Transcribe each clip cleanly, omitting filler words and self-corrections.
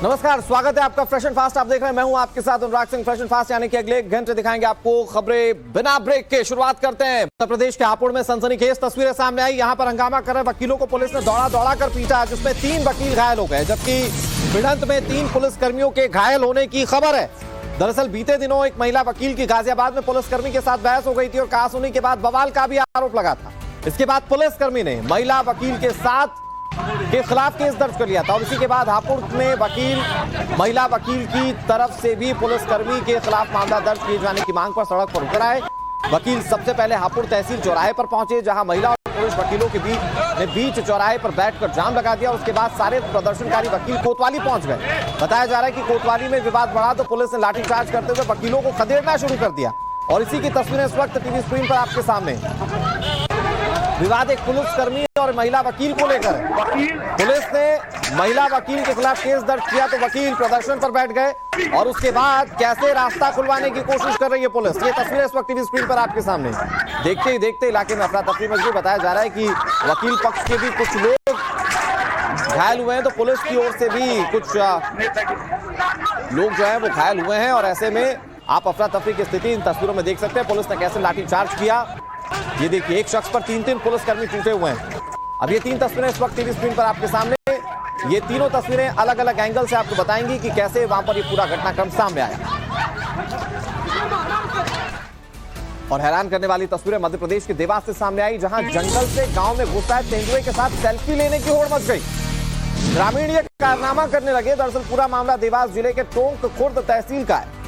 नमस्कार, स्वागत है आपका फ्रेश एंड फास्ट। आप देख रहे हैं, मैं हूं आपके साथ Anurag Singh. Fresh and fast यानी कि अगले एक घंटे दिखाएंगे आपको खबरें बिना ब्रेक के। शुरुआत करते हैं। उत्तर प्रदेश के हापुड़ में सनसनीखेज तस्वीरें सामने आई। यहां पर हंगामा कर रहे वकीलों को पुलिस ने दौड़ा कर पीटा, जिसमें 3 वकील घायल हो गए, जबकि भिड़ंत में 3 पुलिसकर्मियों के घायल होने की खबर है। दरअसल बीते दिनों एक महिला वकील की गाजियाबाद में पुलिसकर्मी के साथ बहस हो गई थी और कहासुनी के बाद बवाल का भी आरोप लगा था। इसके बाद पुलिसकर्मी ने महिला वकील के खिलाफ केस दर्ज कर लिया था और इसी के बाद हापुड़ में महिला वकील की तरफ से भी पुलिसकर्मी के खिलाफ मामला दर्ज किए जाने की मांग पर सड़क पर उतर आए। वकील सबसे पहले हापुड़ तहसील चौराहे पर पहुंचे, जहां महिला और पुरुष वकीलों के बीच चौराहे पर बैठकर जाम लगा दिया। उसके बाद सारे प्रदर्शनकारी वकील कोतवाली पहुंच गए। बताया जा रहा है कि कोतवाली में विवाद बढ़ा तो पुलिस ने लाठीचार्ज करते हुए वकीलों को खदेड़ना शुरू कर दिया और इसी की तस्वीरें इस वक्त टीवी स्क्रीन पर आपके सामने। विवाद एक पुलिसकर्मी और महिला वकील को लेकर है। पुलिस ने महिला वकील के खिलाफ केस दर्ज किया तो वकील प्रदर्शन पर बैठ गए और उसके बाद कैसे रास्ता खुलवाने की कोशिश कर रही है पुलिस। ये तस्वीरें इस वक्त टीवी स्क्रीन पर आपके सामने। देखते ही देखते इलाके में अफरा तफरी मच गई। बताया जा रहा है कि वकील पक्ष के भी कुछ लोग घायल हुए हैं, तो पुलिस की ओर से भी कुछ लोग जो है वो घायल हुए हैं और ऐसे में आप अफरा तफरी की स्थिति इन तस्वीरों में देख सकते हैं। पुलिस ने कैसे लाठीचार्ज किया, ये देखिए। एक शख्स पर 3 पुलिसकर्मी टूटे हुए हैं। अब ये 3 तस्वीरें इस वक्त टीवी स्क्रीन पर आपके सामने। ये तीनों तस्वीरें अलग अलग एंगल से आपको बताएंगी कि कैसे वहां पर ये पूरा घटनाक्रम सामने आया। और हैरान करने वाली तस्वीरें मध्य प्रदेश के देवास से सामने आई, जहां जंगल से गांव में घुसा तेंदुए के साथ सेल्फी लेने की होड़ मच गई। ग्रामीण ये कारनामा करने लगे। दरअसल पूरा मामला देवास जिले के टोंक खुर्द तहसील का है।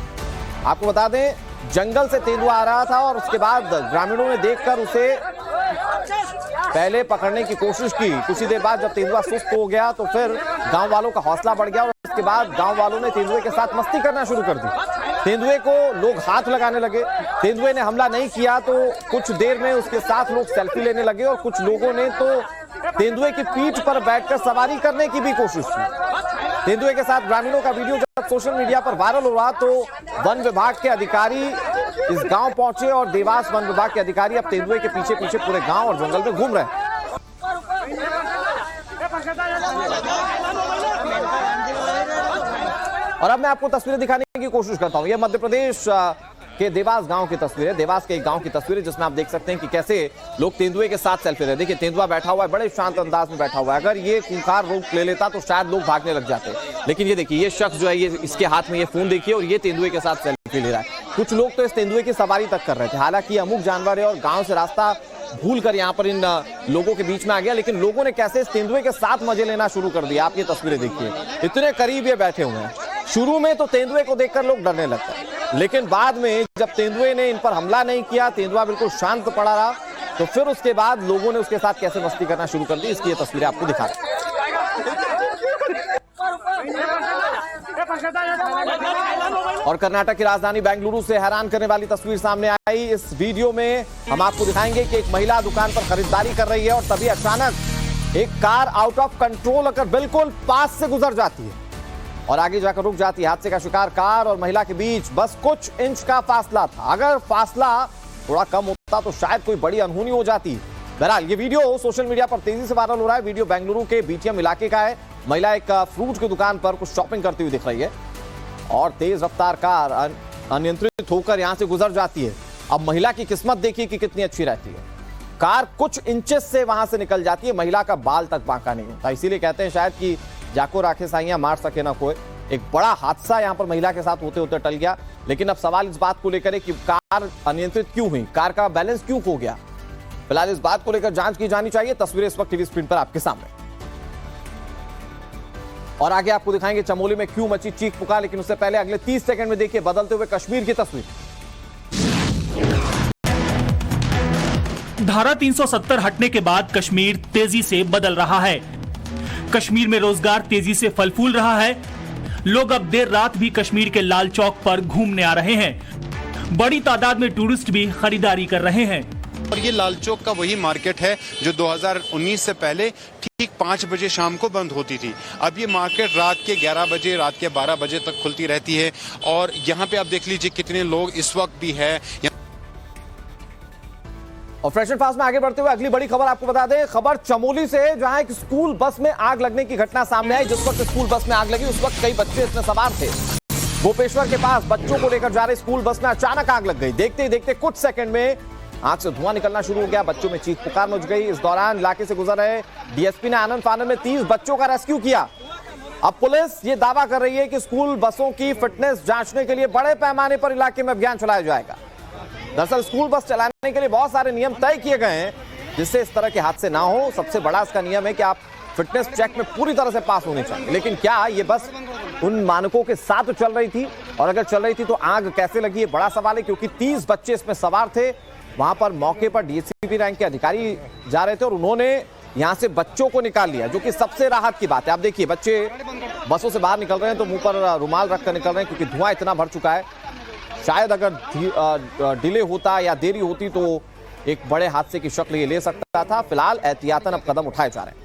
आपको बता दें, जंगल से तेंदुआ आ रहा था और उसके बाद ग्रामीणों ने देखकर उसे पहले पकड़ने की कोशिश की। कुछ ही देर बाद जब तेंदुआ सुस्त हो गया तो फिर गांव वालों का हौसला बढ़ गया और उसके बाद गांव वालों ने तेंदुए के साथ मस्ती करना शुरू कर दी। तेंदुए को लोग हाथ लगाने लगे। तेंदुए ने हमला नहीं किया तो कुछ देर में उसके साथ लोग सेल्फी लेने लगे और कुछ लोगों ने तो तेंदुए की पीठ पर बैठकर सवारी करने की भी कोशिश की। तेंदुए के साथ ग्रामीणों का वीडियो जब सोशल मीडिया पर वायरल हो रहा तो वन विभाग के अधिकारी इस गांव पहुंचे और देवास वन विभाग के अधिकारी अब तेंदुए के पीछे पीछे पूरे गांव और जंगल में घूम रहे हैं। और अब मैं आपको तस्वीरें दिखाने की कोशिश करता हूं। यह मध्य प्रदेश के देवास गांव की तस्वीरें, देवास के एक गांव की तस्वीरें, जिसमें आप देख सकते हैं कि कैसे लोग तेंदुए के साथ सेल्फी ले रहे हैं। देखिए, तेंदुआ बैठा हुआ है, बड़े शांत अंदाज में बैठा हुआ है। अगर ये खूंखार रूप ले लेता तो शायद लोग भागने लग जाते, लेकिन ये देखिए, ये शख्स जो है, ये इसके हाथ में ये फोन देखिए और ये तेंदुए के साथ सेल्फी ले रहा है। कुछ लोग तो इस तेंदुए की सवारी तक कर रहे थे। हालांकि अमुक जानवर है और गांव से रास्ता भूल कर यहाँ पर इन लोगों के बीच में आ गया, लेकिन लोगों ने कैसे इस तेंदुए के साथ मजे लेना शुरू कर दिया। आप ये तस्वीरें देखिए, इतने करीब ये बैठे हुए हैं। शुरू में तो तेंदुए को देखकर लोग डरने लगते, लेकिन बाद में जब तेंदुए ने इन पर हमला नहीं किया, तेंदुआ बिल्कुल शांत पड़ा रहा, तो फिर उसके बाद लोगों ने उसके साथ कैसे मस्ती करना शुरू कर दी। इसकी ये तस्वीरें आपको दिखा रहे हैं। और कर्नाटक की राजधानी बेंगलुरु से हैरान करने वाली तस्वीर सामने आई। इस वीडियो में हम आपको दिखाएंगे कि एक महिला दुकान पर खरीदारी कर रही है और तभी अचानक एक कार आउट ऑफ कंट्रोल होकर बिल्कुल पास से गुजर जाती है और आगे जाकर रुक जाती है। हादसे का शिकार कार और महिला के बीच बस कुछ इंच का फासला था। अगर फासला थोड़ा कम होता तो शायद कोई बड़ी अनहोनी हो जाती। बहरहाल ये वीडियो सोशल मीडिया पर तेजी से वायरल हो रहा है। वीडियो बेंगलुरु के बीटीएम इलाके का है। महिला एक फ्रूट की दुकान पर कुछ शॉपिंग करती हुई दिख रही है और तेज रफ्तार कार अनियंत्रित होकर यहां से गुजर जाती है। अब महिला की किस्मत देखिए कि कितनी अच्छी रहती है। कार कुछ इंचेस से वहां से निकल जाती है, महिला का बाल तक बांका नहीं होता। इसीलिए कहते हैं शायद कि जाको राखे साइयां मार सके ना कोई। एक बड़ा हादसा यहां पर महिला के साथ होते होते टल गया, लेकिन अब सवाल इस बात को लेकर है कि कार अनियंत्रित क्यों हुई, कार का बैलेंस क्यों खो गया। फिलहाल इस बात को लेकर जांच की जानी चाहिए। तस्वीरें इस वक्त टीवी स्क्रीन पर आपके सामने। और आगे आपको दिखाएंगे चमोली में क्यों मची चीख पुकार, लेकिन उससे पहले अगले 30 सेकंड में देखिए बदलते हुए कश्मीर की तस्वीर। धारा 370 हटने के बाद कश्मीर तेजी से बदल रहा है। कश्मीर में रोजगार तेजी से फल फूल रहा है। लोग अब देर रात भी कश्मीर के लाल चौक पर घूमने आ रहे हैं। बड़ी तादाद में टूरिस्ट भी खरीदारी कर रहे हैं। और ये लाल चौक का वही मार्केट है जो 2019 से पहले ठीक 5 बजे शाम को बंद होती थी। अब ये मार्केट रात के 11 बजे, रात के 12 बजे तक खुलती रहती है। और यहाँ पे आप देख लीजिए कितने लोग इस वक्त भी है। और फ्रेश एंड फास्ट में आगे बढ़ते हुए अगली बड़ी खबर आपको बता दें। खबर चमोली से है, जहां एक स्कूल बस में आग लगने की घटना सामने आई। जिस वक्त स्कूल बस में आग लगी उस वक्त कई बच्चे इसमें सवार थे। गोपेश्वर के पास बच्चों को लेकर जा रहे स्कूल बस में अचानक आग लग गई। देखते ही देखते कुछ सेकंड में आग से धुआं निकलना शुरू हो गया। बच्चों में चीख पुकार मच गई। इस दौरान इलाके से गुजर रहे डीएसपी ने आनंद फानंद में 30 बच्चों का रेस्क्यू किया। अब पुलिस ये दावा कर रही है कि स्कूल बसों की फिटनेस जांचने के लिए बड़े पैमाने पर इलाके में अभियान चलाया जाएगा। दरअसल स्कूल बस चलाने के लिए बहुत सारे नियम तय किए गए हैं जिससे इस तरह के हादसे ना हो। सबसे बड़ा इसका नियम है कि आप फिटनेस चेक में पूरी तरह से पास होनी चाहिए। लेकिन क्या ये बस उन मानकों के साथ चल रही थी, और अगर चल रही थी तो आग कैसे लगी, ये बड़ा सवाल है। क्योंकि 30 बच्चे इसमें सवार थे। वहां पर मौके पर डीएसपी रैंक के अधिकारी जा रहे थे और उन्होंने यहां से बच्चों को निकाल लिया, जो कि सबसे राहत की बात है। आप देखिए बच्चे बसों से बाहर निकल रहे हैं तो मुंह पर रुमाल रखकर निकल रहे हैं, क्योंकि धुआं इतना भर चुका है। शायद अगर डिले होता या देरी होती तो एक बड़े हादसे की शक्ल ये ले सकता था। फिलहाल एहतियातन अब कदम उठाए जा रहे हैं।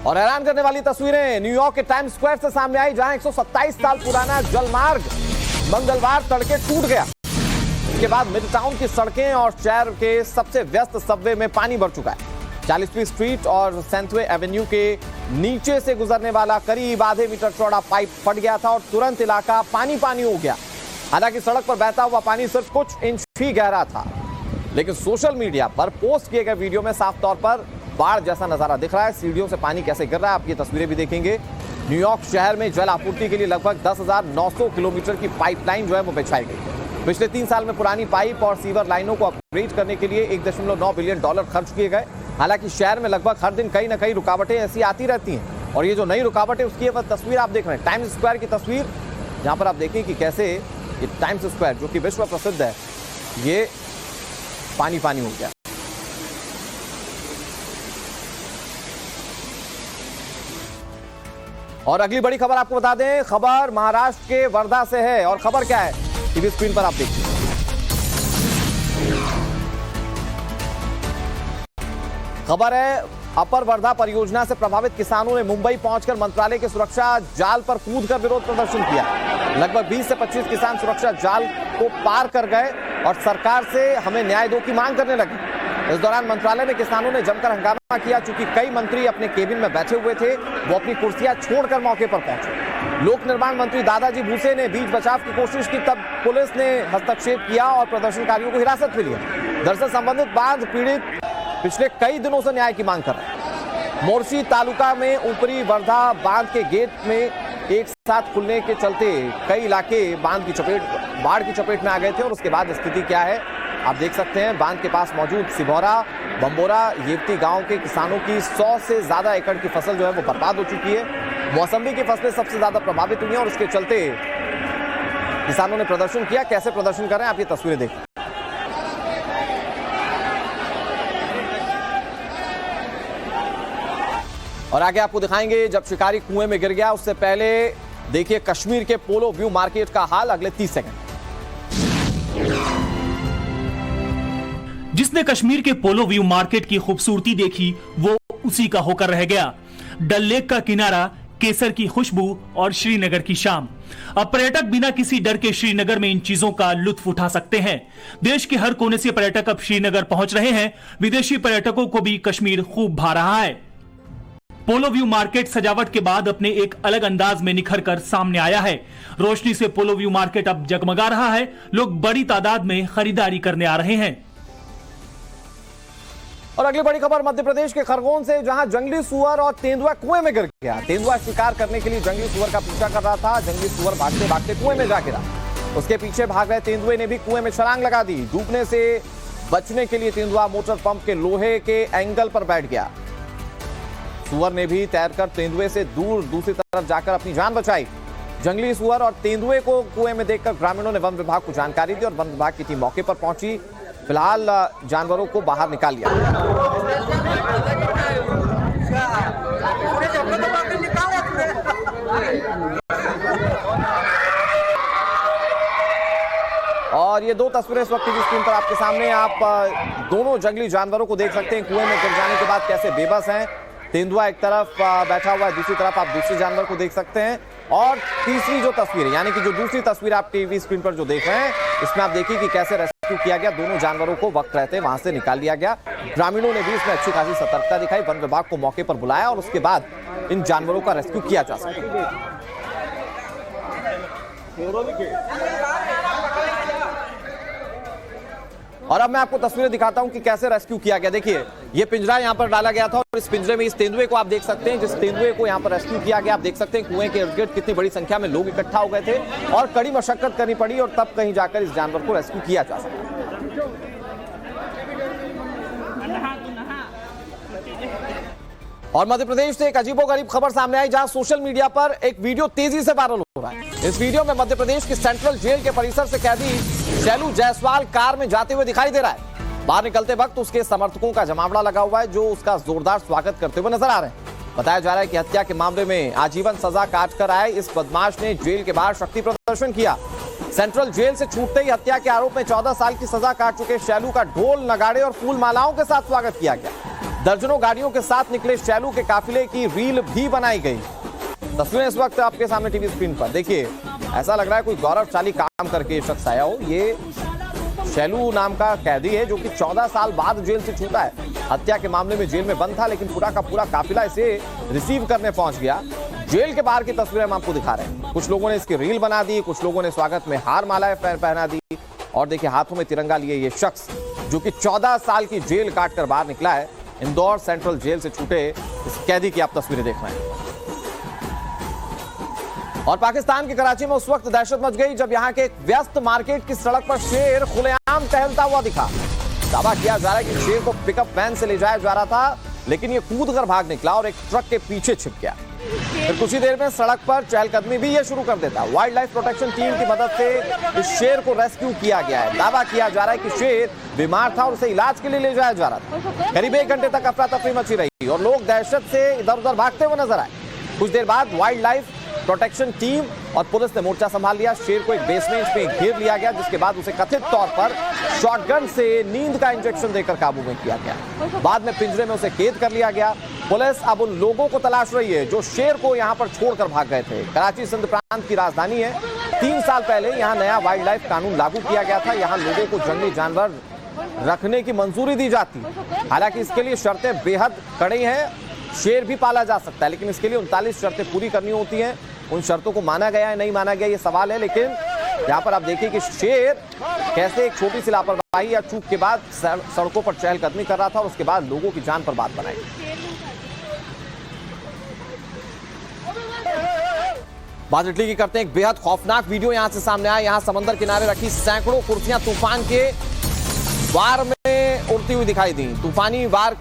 और हैरान करने वाली तस्वीरें न्यूयॉर्क के टाइम्स स्क्वायर से सामने आई, जहां 127 साल पुराना जलमार्ग मंगलवार तड़के टूट गया। इसके बाद मिडटाउन की सड़कें और शहर के सबसे व्यस्त सबवे में पानी भर चुका है। 40वीं स्ट्रीट और सेंथवे एवेन्यू के नीचे से गुजरने वाला करीब आधे मीटर चौड़ा पाइप फट गया था और तुरंत इलाका पानी पानी हो गया। हालांकि सड़क पर बहता हुआ पानी सिर्फ कुछ इंच ही गहरा था, लेकिन सोशल मीडिया पर पोस्ट किए गए वीडियो में साफ तौर पर बाढ़ जैसा नजारा दिख रहा है। सीढ़ियों से पानी कैसे गिर रहा है आप ये तस्वीरें भी देखेंगे। न्यूयॉर्क शहर में जल आपूर्ति के लिए लगभग 10,900 किलोमीटर की पाइपलाइन जो है वो बिछाई गई। पिछले 3 साल में पुरानी पाइप और सीवर लाइनों को अपग्रेड करने के लिए $1.9 बिलियन खर्च किए गए। हालांकि शहर में लगभग हर दिन कई न कई रुकावटें ऐसी आती रहती हैं, और ये जो नई रुकावटें उसकी ये तस्वीर आप देख रहे हैं, टाइम्स स्क्वायर की तस्वीर, जहां पर आप देखें कि कैसे ये टाइम्स स्क्वायर जो कि विश्व प्रसिद्ध है ये पानी पानी हो गया। और अगली बड़ी खबर आपको बता दें, खबर महाराष्ट्र के वर्धा से है। और खबर क्या है टीवी स्क्रीन पर आप देखिए। खबर है अपर वर्धा परियोजना से प्रभावित किसानों ने मुंबई पहुंचकर मंत्रालय के सुरक्षा जाल पर कूदकर विरोध प्रदर्शन किया। लगभग 20 से 25 किसान सुरक्षा जाल को पार कर गए और सरकार से हमें न्याय दो की मांग करने लगे। इस दौरान मंत्रालय में किसानों ने जमकर हंगामा किया। चूंकि कई मंत्री अपने केबिन में बैठे हुए थे, वो अपनी कुर्सियां छोड़कर मौके पर पहुंचे। लोक निर्माण मंत्री दादाजी भूसे ने बीच बचाव की कोशिश की, तब पुलिस ने हस्तक्षेप किया और प्रदर्शनकारियों को हिरासत में लिया। दरअसल संबंधित बांध पीड़ित पिछले कई दिनों से न्याय की मांग कर रहे हैं। मोर्शी तालुका में ऊपरी वर्धा बांध के गेट में एक साथ खुलने के चलते कई इलाके बांध की बाढ़ की चपेट में आ गए थे। और उसके बाद स्थिति क्या है आप देख सकते हैं। बांध के पास मौजूद सिभौरा, बंबोरा, येवती गांव के किसानों की 100 से ज्यादा एकड़ की फसल जो है वो बर्बाद हो चुकी है। मौसम्बी की फसलें सबसे ज्यादा प्रभावित हुई हैं और उसके चलते किसानों ने प्रदर्शन किया। कैसे प्रदर्शन कर रहे हैं आप ये तस्वीरें देखिए। और आगे आपको दिखाएंगे जब शिकारी कुएं में गिर गया, उससे पहले देखिए कश्मीर के पोलो व्यू मार्केट का हाल अगले 30 सेकंड। जिसने कश्मीर के पोलो व्यू मार्केट की खूबसूरती देखी वो उसी का होकर रह गया। डल लेक का किनारा, केसर की खुशबू और श्रीनगर की शाम। अब पर्यटक बिना किसी डर के श्रीनगर में इन चीजों का लुत्फ उठा सकते हैं। देश के हर कोने से पर्यटक अब श्रीनगर पहुंच रहे हैं। विदेशी पर्यटकों को भी कश्मीर खूब भा रहा है। पोलो व्यू मार्केट सजावट के बाद अपने एक अलग अंदाज में निखर कर सामने आया है। रोशनी से पोलो व्यू मार्केट अब जगमगा रहा है। लोग बड़ी तादाद में खरीदारी करने आ रहे हैं। और अगली बड़ी खबर मध्य प्रदेश के खरगोन से, जहां जंगली सुअर और तेंदुआ कुएं में गिर गया। तेंदुआ शिकार करने के लिए जंगली सुअर का पीछा कर रहा था। जंगली सुअर भागते भागते कुएं में जा गिरा। उसके पीछे भाग रहे तेंदुए ने भी कुएं में छलांग लगा दी। डूबने से बचने के लिए तेंदुआ मोटर पंप के लोहे के एंगल पर बैठ गया। सुअर ने भी तैरकर तेंदुए से दूर दूसरी तरफ जाकर अपनी जान बचाई। जंगली सुअर और तेंदुए को कुएं में देखकर ग्रामीणों ने वन विभाग को जानकारी दी और वन विभाग की टीम मौके पर पहुंची। फिलहाल जानवरों को बाहर निकाल लिया। और ये 2 तस्वीरें इस वक्त की स्क्रीन पर आपके सामने, आप दोनों जंगली जानवरों को देख सकते हैं कुएं में गिर जाने के बाद कैसे बेबस हैं। तेंदुआ एक तरफ बैठा हुआ है, दूसरी तरफ आप दूसरे जानवर को देख सकते हैं। और तीसरी जो तस्वीर है, यानी कि जो दूसरी तस्वीर आप टीवी स्क्रीन पर जो देख रहे हैं, इसमें आप देखिए कि कैसे रेस्क्यू किया गया। दोनों जानवरों को वक्त रहते वहां से निकाल लिया गया। ग्रामीणों ने भी इसमें अच्छी खासी सतर्कता दिखाई, वन विभाग को मौके पर बुलाया और उसके बाद इन जानवरों का रेस्क्यू किया जा सका। और अब मैं आपको तस्वीरें दिखाता हूं कि कैसे रेस्क्यू किया गया। देखिए, ये पिंजरा यहां पर डाला गया था और इस पिंजरे में इस तेंदुए को आप देख सकते हैं, जिस तेंदुए को यहां पर रेस्क्यू किया गया। आप देख सकते हैं कुएं के इर्द गिर्द कितनी बड़ी संख्या में लोग इकट्ठा हो गए थे और कड़ी मशक्कत करनी पड़ी और तब कहीं जाकर इस जानवर को रेस्क्यू किया जा सका। और मध्य प्रदेश से एक अजीबोगरीब खबर सामने आई, जहां सोशल मीडिया पर एक वीडियो तेजी से वायरल हो रहा है। इस वीडियो में मध्य प्रदेश की सेंट्रल जेल के परिसर से कैदी शैलू जायसवाल कार में जाते हुए दिखाई दे रहा है। बाहर निकलते वक्त उसके समर्थकों का जमावड़ा लगा हुआ है, जो उसका जोरदार स्वागत करते हुए नजर आ रहे हैं। बताया जा रहा है कि हत्या के मामले में आजीवन सजा काट कर आए इस बदमाश ने जेल के बाहर शक्ति प्रदर्शन किया। सेंट्रल जेल से छूटते ही हत्या के आरोप में 14 साल की सजा काट चुके शैलू का ढोल, नगाड़े और फूल मालाओं के साथ स्वागत किया गया। दर्जनों गाड़ियों के साथ निकले शैलू के काफिले की रील भी बनाई गई। तस्वीरें इस वक्त आपके सामने टीवी स्क्रीन पर देखिए। ऐसा लग रहा है कोई गौरवशाली काम करके ये शख्स आया हो। ये शैलू नाम का कैदी है जो कि 14 साल बाद जेल से छूटा है। हत्या के मामले में जेल में बंद था, लेकिन पूरा का पूरा काफिला इसे रिसीव करने पहुंच गया। जेल के बाहर की तस्वीरें हम आपको दिखा रहे हैं। कुछ लोगों ने इसकी रील बना दी, कुछ लोगों ने स्वागत में हार मालाएं पहना दी और देखिए हाथों में तिरंगा लिए ये शख्स जो कि 14 साल की जेल काट कर बाहर निकला है। इंदौर सेंट्रल जेल से छूटे इस कैदी की आप तस्वीरें देख रहे हैं। और पाकिस्तान के कराची में उस वक्त दहशत मच गई जब यहां के एक व्यस्त मार्केट की सड़क पर शेर खुलेआम टहलता हुआ दिखा। दावा किया जा रहा है कि शेर को पिकअप वैन से ले जाया जा रहा था, लेकिन ये कूद कर भाग निकला और एक ट्रक के पीछे छिप गया। फिर कुछ ही देर में सड़क पर चहलकदमी भी ये शुरू कर देता। वाइल्ड लाइफ प्रोटेक्शन टीम की मदद से इस शेर को रेस्क्यू किया गया है। दावा किया जा रहा है कि शेर बीमार था और उसे इलाज के लिए ले जाया जा रहा था। करीब 1 घंटे तक अफरा तफरी मची रही और लोग दहशत से इधर उधर भागते हुए नजर आए। कुछ देर बाद वाइल्ड लाइफ प्रोटेक्शन टीम और पुलिस ने मोर्चा संभाल लिया। शेर को एक बेसमेंट में घेर लिया गया, जिसके बाद उसे कथित तौर पर शॉटगन से नींद का इंजेक्शन देकर काबू में किया गया। बाद में पिंजरे में उसे कैद कर लिया गया। पुलिस अब उन लोगों को तलाश रही है जो शेर को यहां पर छोड़कर भाग गए थे। कराची सिंध प्रांत की राजधानी है। 3 साल पहले यहां नया वाइल्ड लाइफ कानून लागू किया गया था। यहां लोगों को जंगली जानवर रखने की मंजूरी दी जाती। हालांकि इसके लिए शर्तें बेहद कड़ी हैं। शेर भी पाला जा सकता है, लेकिन इसके लिए 39 शर्तें पूरी करनी होती हैं। उन शर्तों को माना गया है नहीं माना गया ये सवाल है, लेकिन यहाँ पर आप देखिए कि शेर कैसे एक छोटी सी लापरवाही या चूक के बाद सड़कों पर चहलकदमी कर रहा था और उसके बाद लोगों की जान पर बात बनाई। बात इटली की करते हैं। एक बेहद खौफनाक वीडियो यहां से सामने आया। यहां समंदर किनारे रखी सैकड़ों कुर्सियां तूफान के वार में उड़ती हुई दिखाई दी। तूफानी वार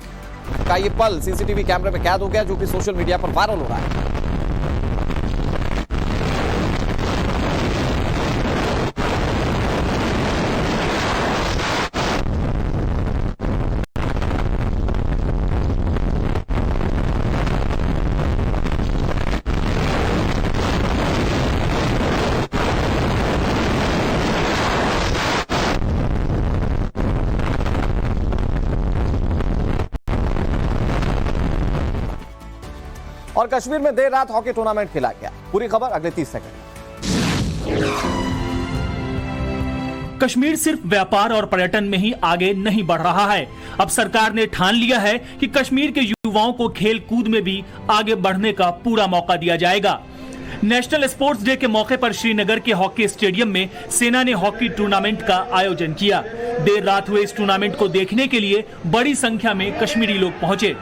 का ये पल सीसीटीवी कैमरे में कैद हो गया, जो कि सोशल मीडिया पर वायरल हो रहा है। और कश्मीर में देर रात हॉकी टूर्नामेंट खेला गया। पूरी खबर अगले 30 सेकंड। कश्मीर सिर्फ व्यापार और पर्यटन में ही आगे नहीं बढ़ रहा है। अब सरकार ने ठान लिया है कि कश्मीर के युवाओं को खेल कूद में भी आगे बढ़ने का पूरा मौका दिया जाएगा। नेशनल स्पोर्ट्स डे के मौके पर श्रीनगर के हॉकी स्टेडियम में सेना ने हॉकी टूर्नामेंट का आयोजन किया। देर रात हुए इस टूर्नामेंट को देखने के लिए बड़ी संख्या में कश्मीरी लोग पहुंचे।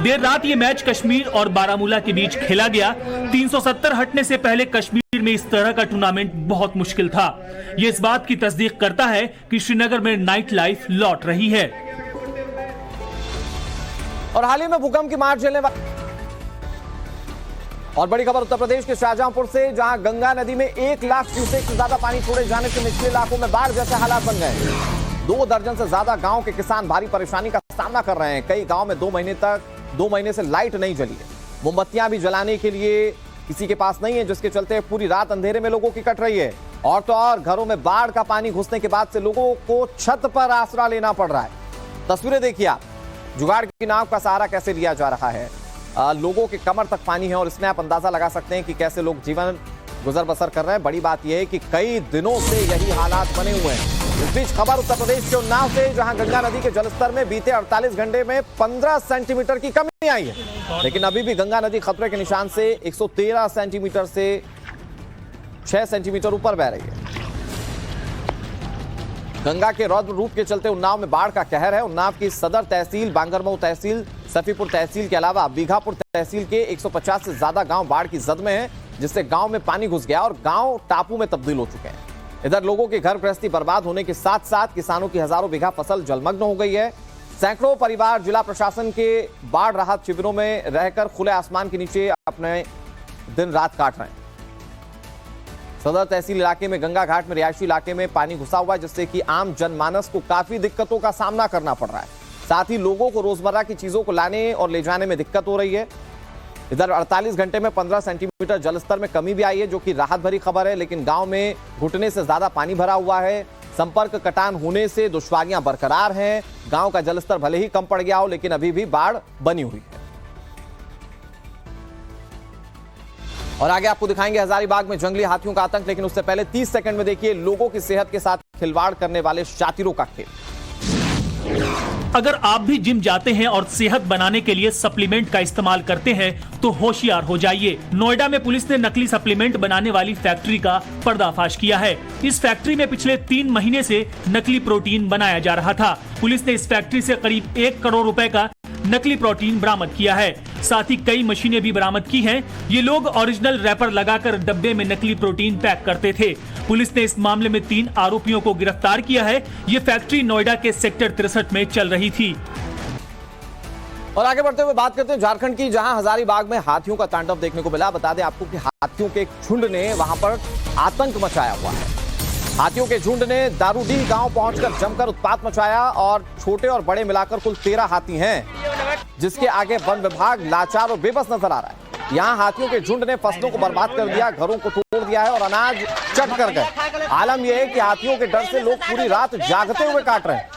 देर रात ये मैच कश्मीर और बारामूला के बीच खेला गया। 370 हटने से पहले कश्मीर में इस तरह का टूर्नामेंट बहुत मुश्किल था। ये इस बात की तस्दीक करता है कि श्रीनगर में नाइट लाइफ लौट रही है। और हाल ही में भूकंप की मार झेलने वाले और बड़ी खबर उत्तर प्रदेश के शाहजहांपुर से, जहां गंगा नदी में 1 लाख क्यूसेक से ज्यादा पानी छोड़े जाने से निचले इलाकों में बाढ़ जैसे हालात बन गए। 2 दर्जन से ज्यादा गांव के किसान भारी परेशानी का सामना कर रहे हैं। कई गांव में 2 महीने से लाइट नहीं जली है। मोमबत्तियां भी जलाने के लिए किसी के पास नहीं है, जिसके चलते पूरी रात अंधेरे में लोगों की कट रही है। और तो और घरों में बाढ़ का पानी घुसने के बाद से लोगों को छत पर आसरा लेना पड़ रहा है। तस्वीरें देखिए आप, जुगाड़ की नाव का सहारा कैसे लिया जा रहा है। लोगों के कमर तक पानी है और इसमें आप अंदाजा लगा सकते हैं कि कैसे लोग जीवन गुजर बसर कर रहे हैं। बड़ी बात यह है कि कई दिनों से यही हालात बने हुए हैं। इस बीच खबर उत्तर प्रदेश के उन्नाव से, जहां गंगा नदी के जलस्तर में बीते 48 घंटे में 15 सेंटीमीटर की कमी आई है, लेकिन अभी भी गंगा नदी खतरे के निशान से 113 सेंटीमीटर से 6 सेंटीमीटर ऊपर बह रही है। गंगा के रौद्र रूप के चलते उन्नाव में बाढ़ का कहर है। उन्नाव की सदर तहसील, बांगरमऊ तहसील, सफीपुर तहसील के अलावा बीघापुर तहसील के 150 से ज्यादा गांव बाढ़ की जद में हैं, जिससे गांव में पानी घुस गया और गांव टापू में तब्दील हो चुके हैं। इधर लोगों के घर गृहस्थी बर्बाद होने के साथ साथ किसानों की हजारों बीघा फसल जलमग्न हो गई है। सैकड़ों परिवार जिला प्रशासन के बाढ़ राहत शिविरों में रहकर खुले आसमान के नीचे अपने दिन रात काट रहे हैं। सदर तहसील इलाके में गंगा घाट में रिहायशी इलाके में पानी घुसा हुआ है, जिससे कि आम जनमानस को काफी दिक्कतों का सामना करना पड़ रहा है। साथ ही लोगों को रोजमर्रा की चीजों को लाने और ले जाने में दिक्कत हो रही है। इधर 48 घंटे में 15 सेंटीमीटर जलस्तर में कमी भी आई है, जो कि राहत भरी खबर है, लेकिन गांव में घुटने से ज्यादा पानी भरा हुआ है। संपर्क कटान होने से दुश्वारियां बरकरार हैं। गांव का जलस्तर भले ही कम पड़ गया हो, लेकिन अभी भी बाढ़ बनी हुई है। और आगे आपको दिखाएंगे हजारीबाग में जंगली हाथियों का आतंक, लेकिन उससे पहले 30 सेकंड में देखिए लोगों की सेहत के साथ खिलवाड़ करने वाले शातिरों का खेल। अगर आप भी जिम जाते हैं और सेहत बनाने के लिए सप्लीमेंट का इस्तेमाल करते हैं तो होशियार हो जाइए। नोएडा में पुलिस ने नकली सप्लीमेंट बनाने वाली फैक्ट्री का पर्दाफाश किया है। इस फैक्ट्री में पिछले 3 महीने से नकली प्रोटीन बनाया जा रहा था। पुलिस ने इस फैक्ट्री से करीब 1 करोड़ रुपए का नकली प्रोटीन बरामद किया है। साथ ही कई मशीनें भी बरामद की हैं। ये लोग ओरिजिनल रैपर लगाकर डब्बे में नकली प्रोटीन पैक करते थे। पुलिस ने इस मामले में 3 आरोपियों को गिरफ्तार किया है। ये फैक्ट्री नोएडा के सेक्टर 63 में चल रही थी। और आगे बढ़ते हुए बात करते हैं झारखंड की, जहां हजारीबाग में हाथियों का तांडव देखने को मिला। बता दें आपको कि हाथियों के एक झुंड ने वहां पर आतंक मचाया हुआ है। हाथियों के झुंड ने दारूडीह गांव पहुंचकर जमकर उत्पात मचाया और छोटे और बड़े मिलाकर कुल 13 हाथी हैं, जिसके आगे वन विभाग लाचार और बेबस नजर आ रहा है। यहाँ हाथियों के झुंड ने फसलों को बर्बाद कर दिया, घरों को तोड़ दिया है और अनाज चट कर गए। आलम यह है कि हाथियों के डर से लोग पूरी रात जागते हुए काट रहे हैं।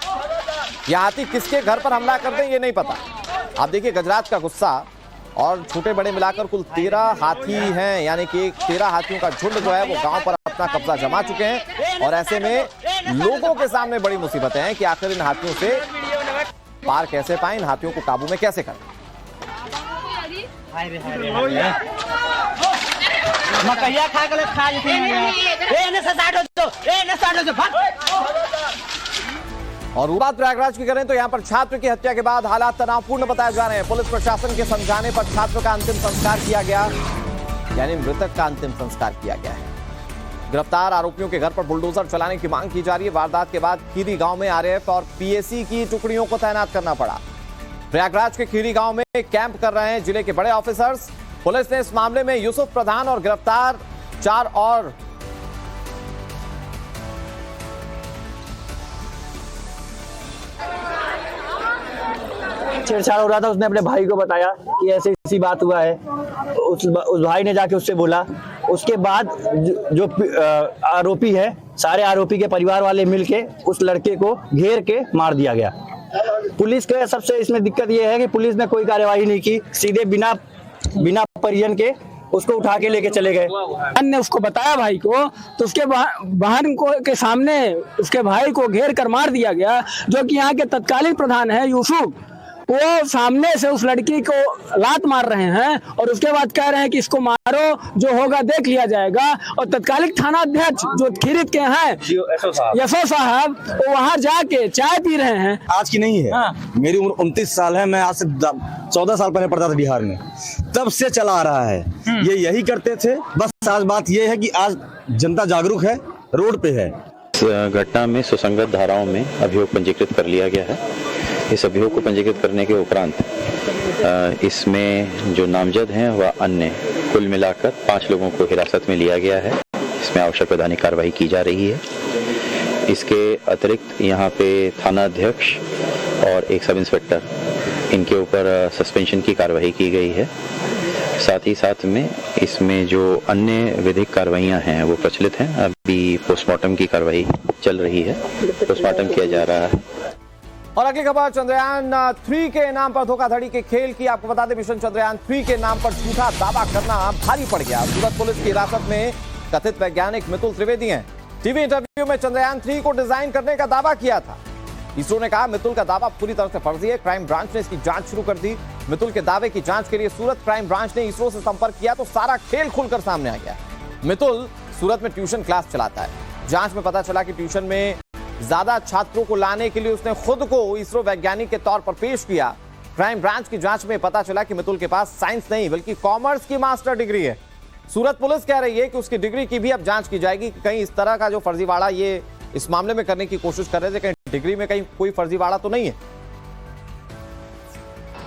यह हाथी किसके घर पर हमला कर दें ये नहीं पता। आप देखिए गजराज का गुस्सा, और छोटे बड़े मिलाकर कुल 13 हाथी हैं, यानी कि 13 हाथियों का झुंड जो है वो गांव पर अपना कब्जा जमा चुके हैं। और ऐसे में लोगों के सामने बड़ी मुसीबतें हैं कि आखिर इन हाथियों से पार कैसे पाएं, इन हाथियों को काबू में कैसे करें। और बात प्रयागराज की करें तो यहां पर छात्र की हत्या के बाद हालात तनावपूर्ण बताए जा रहे हैं। पुलिस प्रशासन के समझाने पर छात्र का अंतिम संस्कार किया गया, यानी मृतक का अंतिम संस्कार किया गया है। गिरफ्तार आरोपियों के घर पर बुलडोजर चलाने की मांग की जा रही है। वारदात के बाद खीरी गांव में आरएएफ और पीएसी की टुकड़ियों को तैनात करना पड़ा। प्रयागराज के खीरी गांव में कैंप कर रहे हैं जिले के बड़े ऑफिसर्स। पुलिस ने इस मामले में यूसुफ प्रधान और गिरफ्तार 4 और छेड़छाड़ हो रहा था। उसने अपने भाई को बताया कि ऐसी ऐसी बात हुआ है। उस भाई ने जाके उससे बोला। उसके बाद जो आरोपी है, सारे आरोपी के परिवार वाले मिलके उस लड़के को घेर के मार दिया गया। पुलिस के सबसे इसमें दिक्कत ये है कि पुलिस ने कोई कार्यवाही नहीं की, सीधे बिना परिजन के उसको उठा के लेके चले गए। ने उसको बताया भाई को, तो उसके बहन को के सामने उसके भाई को घेर कर मार दिया गया। जो कि यहाँ के तत्कालीन प्रधान है यूसुफ, वो सामने से उस लड़की को लात मार रहे हैं और उसके बाद कह रहे हैं कि इसको मारो, जो होगा देख लिया जाएगा। और तत्कालीन थाना अध्यक्ष जो खीरीत के हैं यशो साहब, वो वहाँ जाके चाय पी रहे हैं। आज की नहीं है। हाँ। मेरी उम्र 29 साल है। मैं आज से 14 साल पहले पढ़ता था बिहार में, तब से चला आ रहा है। ये यही करते थे। बस आज बात ये है कि आज जनता जागरूक है, रोड पे है। इस घटना में सुसंगत धाराओं में अभियोग पंजीकृत कर लिया गया है। इस अभियोग को पंजीकृत करने के उपरांत इसमें जो नामजद हैं वह अन्य कुल मिलाकर 5 लोगों को हिरासत में लिया गया है। इसमें आवश्यक वैधानिक कार्रवाई की जा रही है। इसके अतिरिक्त यहाँ पे थाना अध्यक्ष और एक सब इंस्पेक्टर, इनके ऊपर सस्पेंशन की कार्रवाई की गई है। साथ ही साथ में इसमें जो अन्य विधिक कार्रवाइयाँ हैं वो प्रचलित हैं। अभी पोस्टमार्टम की कार्रवाई चल रही है, पोस्टमार्टम किया जा रहा है। और अगली खबर चंद्रयान 3 के नाम पर धोखाधड़ी के खेल की। आपको बता दें मिशन चंद्रयान 3 के नाम पर झूठा दावा करना भारी पड़ गया। सूरत पुलिस की हिरासत में कथित वैज्ञानिक मितुल त्रिवेदी हैं। टीवी इंटरव्यू में चंद्रयान 3 को डिजाइन करने का दावा किया था। इसरो ने कहा मितुल का दावा पूरी तरह से फर्जी है। क्राइम ब्रांच ने इसकी जांच शुरू कर दी। मितुल के दावे की जांच के लिए सूरत क्राइम ब्रांच ने इसरो से संपर्क किया तो सारा खेल खुलकर सामने आ गया। मितुल सूरत में ट्यूशन क्लास चलाता है। जांच में पता चला कि ट्यूशन में ज्यादा छात्रों को लाने के लिए उसने खुद को इसरो वैज्ञानिक के तौर पर पेश किया। क्राइम ब्रांच की जांच में पता चला कि मितुल के पास साइंस नहीं बल्कि कॉमर्स की मास्टर डिग्री है। सूरत पुलिस कह रही है कि उसकी डिग्री की भी अब जांच की जाएगी कि कहीं इस तरह का जो फर्जीवाड़ा ये इस मामले में करने की कोशिश कर रहे थे, कहीं डिग्री में कहीं कोई फर्जीवाड़ा तो नहीं है।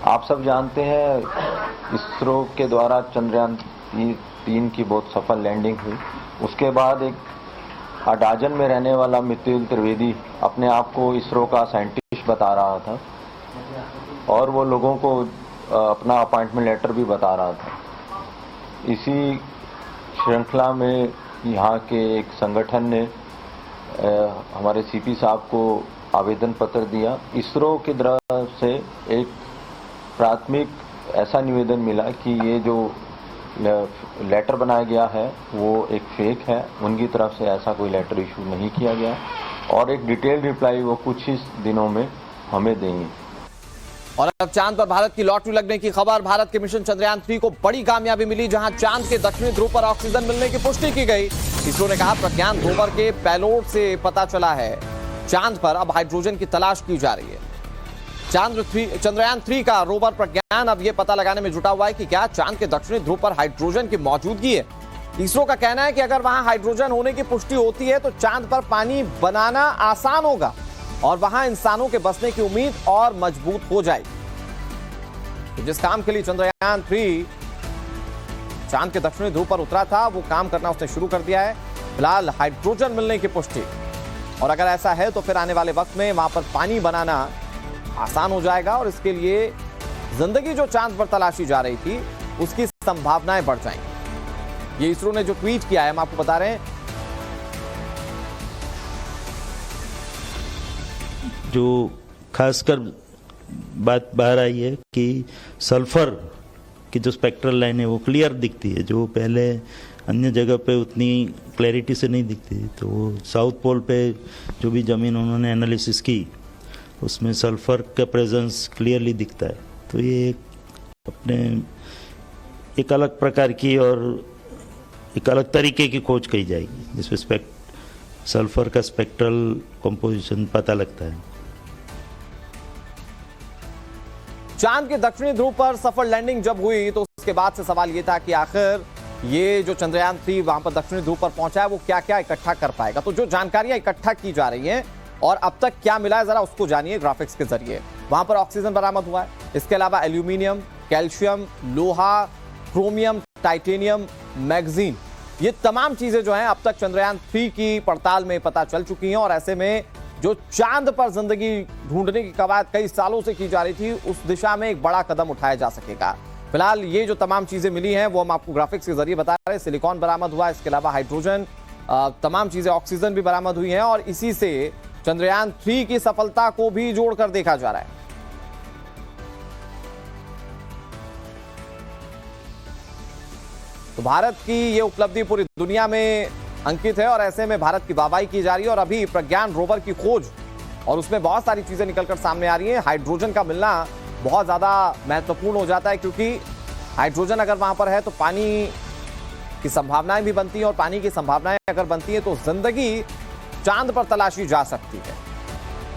आप सब जानते हैं इसरो के द्वारा चंद्रयान 3 की बहुत सफल लैंडिंग हुई। उसके बाद एक अडाजन में रहने वाला मितुल त्रिवेदी अपने आप को इसरो का साइंटिस्ट बता रहा था और वो लोगों को अपना अपॉइंटमेंट लेटर भी बता रहा था। इसी श्रृंखला में यहाँ के एक संगठन ने हमारे सीपी साहब को आवेदन पत्र दिया। इसरो की तरफ से एक प्राथमिक ऐसा निवेदन मिला कि ये जो लेटर बनाया गया है वो एक फेक है। उनकी तरफ से ऐसा कोई लेटर इशू नहीं किया गया और एक डिटेल रिप्लाई वो कुछ ही दिनों में हमें देंगे। और अब चांद पर भारत की लॉटरी लगने की खबर। भारत के मिशन चंद्रयान 3 को बड़ी कामयाबी मिली, जहां चांद के दक्षिणी ध्रुव पर ऑक्सीजन मिलने की पुष्टि की गई। इसरो ने कहा प्रज्ञान रोवर के पेलोड से पता चला है चांद पर अब हाइड्रोजन की तलाश की जा रही है। चंद्रयान 3 का रोवर प्रज्ञान अब यह पता लगाने में जुटा हुआ है कि क्या चांद के दक्षिणी ध्रुव पर हाइड्रोजन की मौजूदगी है। इसरो का कहना है कि अगर वहां हाइड्रोजन होने की पुष्टि होती है तो चांद पर पानी बनाना आसान होगा और वहां इंसानों के बसने की उम्मीद और मजबूत हो जाएगी। तो जिस काम के लिए चंद्रयान 3 चांद के दक्षिणी ध्रुव पर उतरा था वो काम करना उसने शुरू कर दिया है। फिलहाल हाइड्रोजन मिलने की पुष्टि, और अगर ऐसा है तो फिर आने वाले वक्त में वहां पर पानी बनाना आसान हो जाएगा और इसके लिए जिंदगी जो चांद पर तलाशी जा रही थी उसकी संभावनाएं बढ़ जाएंगी। ये इसरो ने जो ट्वीट किया है हम आपको बता रहे हैं। जो खासकर बात बाहर आई है कि सल्फर की जो स्पेक्ट्रल लाइन है वो क्लियर दिखती है, जो पहले अन्य जगह पे उतनी क्लैरिटी से नहीं दिखती। तो साउथ पोल पे जो भी ज़मीन उन्होंने एनालिसिस की उसमें सल्फर का प्रेजेंस क्लियरली दिखता है। तो ये अपने एक अलग प्रकार की और एक अलग तरीके की खोज कही जाएगी जिसमें सल्फर का स्पेक्ट्रल कंपोजिशन पता लगता है। चांद के दक्षिणी ध्रुव पर सफल लैंडिंग जब हुई तो उसके बाद से सवाल यह था कि आखिर ये जो चंद्रयान 3 वहां पर दक्षिणी ध्रुव पर पहुंचा है वो क्या क्या इकट्ठा कर पाएगा। तो जो जानकारियां इकट्ठा की जा रही हैं और अब तक क्या मिला है जरा उसको जानिए ग्राफिक्स के जरिए। वहां पर ऑक्सीजन बरामद हुआ है, इसके अलावा एल्यूमिनियम, कैल्शियम, लोहा, क्रोमियम, टाइटेनियम, मैग्नीज, ये तमाम चीजें जो हैं अब तक चंद्रयान 3 की पड़ताल में पता चल चुकी हैं। और ऐसे में जो चांद पर जिंदगी ढूंढने की कवायद कई सालों से की जा रही थी उस दिशा में एक बड़ा कदम उठाया जा सकेगा। फिलहाल ये जो तमाम चीजें मिली हैं वो हम आपको ग्राफिक्स के जरिए बता रहे हैं। सिलिकॉन बरामद हुआ है, इसके अलावा हाइड्रोजन, तमाम चीजें, ऑक्सीजन भी बरामद हुई हैं और इसी से चंद्रयान 3 की सफलता को भी जोड़कर देखा जा रहा है। तो भारत की ये उपलब्धि पूरी दुनिया में अंकित है और ऐसे में भारत की वाहवाही की जा रही है। और अभी प्रज्ञान रोवर की खोज और उसमें बहुत सारी चीजें निकलकर सामने आ रही हैं। हाइड्रोजन का मिलना बहुत ज्यादा महत्वपूर्ण हो जाता है क्योंकि हाइड्रोजन अगर वहां पर है तो पानी की संभावनाएं भी बनती हैं और पानी की संभावनाएं अगर बनती है तो जिंदगी चांद पर तलाशी जा सकती है।